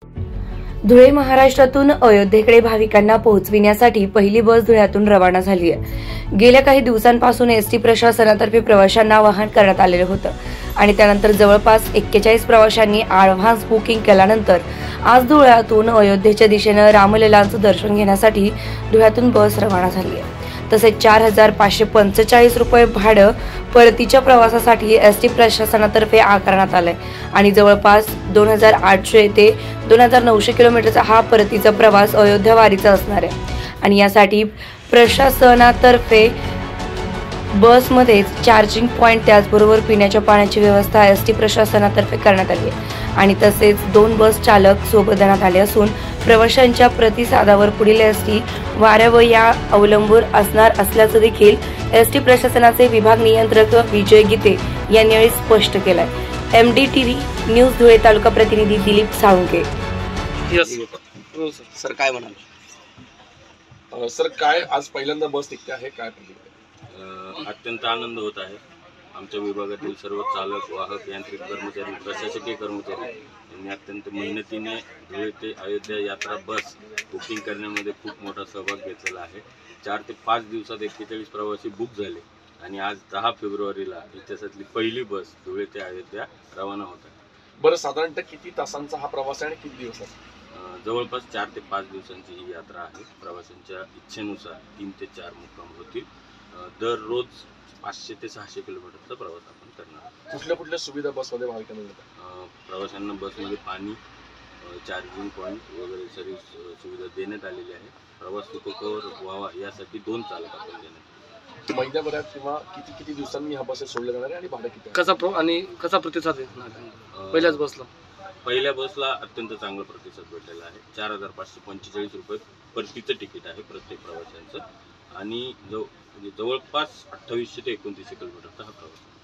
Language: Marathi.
धुळे महाराष्ट्रातून अयोध्येकडे भाविकांना पोहोचविण्यासाठी पहिली बस धुळ्यातून रवाना झाली आहे। गेल्या काही दिवसांपासून एसटी प्रशासनातर्फे प्रवाशांना आवाहन करण्यात आलेलं होतं आणि त्यानंतर जवळपास 41 प्रवाशांनी ॲडव्हान्स बुकिंग केल्यानंतर आज धुळ्यातून अयोध्येच्या दिशेनं रामललांचं दर्शन घेण्यासाठी धुळ्यातून बस रवाना झाली आहे। तसेच 4,545 रुपये भाडं परतीच्या प्रवासासाठी एसटी प्रशासनातर्फे आकारण्यात आलंय आणि जवळपास 2,800 ते 2,900 किलोमीटरचा हा परतीचा प्रवास अयोध्या वारीचा असणार आहे आणि यासाठी प्रशासनातर्फे बसमध्येच चार्जिंग पॉइंट त्याचबरोबर पिण्याच्या पाण्याची व्यवस्था एसटी प्रशासनातर्फे करण्यात आली आहे आणि तसेच 2 बस चालक सोबत देण्यात आले असून प्रवाशांच्या प्रतिसादावर पुढील एसटी वाऱ्या व या अवलंबून असणार असल्याचं देखील एसटी प्रशासनाचे विभाग नियंत्रक विजय गीते यांनी यावेळी स्पष्ट केलंय। MDTV न्यूज धुळे तालुका प्रतिनिधी दिलीप साळुंके। सर काय म्हणाल? सर काय आज पहिल्यांदा बस निघते आहे, काय अत्यंत आनंद होत आहे। आमच्या विभागातील सर्व चालक, वाहक, यांत्रिक कर्मचारी, प्रशासकीय कर्मचारी यांनी अत्यंत मेहनतीने धुळे ते अयोध्या यात्रा बस बुकिंग करण्यामध्ये खूप मोठा सहभाग घेतलेला आहे। 4 ते 5 दिवसात 41 प्रवासी बुक झाले आणि आज 10 फेब्रुवारीला इतिहासातली पहिली बस धुळे ते अयोध्या रवाना होत आहे। बरं, साधारणतः किती तासांचा हा प्रवास आहे आणि किती दिवसाचा? जवळपास 4 ते 5 दिवसांची ही यात्रा आहे। प्रवाशांच्या इच्छेनुसार 3 ते 4 मुक्काम होतील। दररोज 500 ते 600 किलोमीटरचा प्रवास आपण करणार आहोत। कुठल्या सुविधा बसमध्ये भाविकांना मिळतात? प्रवाशांना बसमध्ये पाणी, चार्जिंग पॉईंट वगैरे सर्व सुविधा देण्यात आलेली आहे। प्रवास सुखकर व्हावा यासाठी 2 चालक आपण देण्यात। महिन्याभरात किंवा किती दिवसांनी ह्या बसेस सोडल्या जाणार आहे आणि भाडं किती? कसा प्रतिसाद पहिल्याच बसला? पहिल्या बसला अत्यंत चांगला प्रतिसाद भेटलेला आहे। 4,545 रुपये परतीचं तिकीट आहे प्रत्येक प्रवाशांचं आणि जवळपास 2800 ते 2900 किलोमीटरचा हा प्रवास आहे।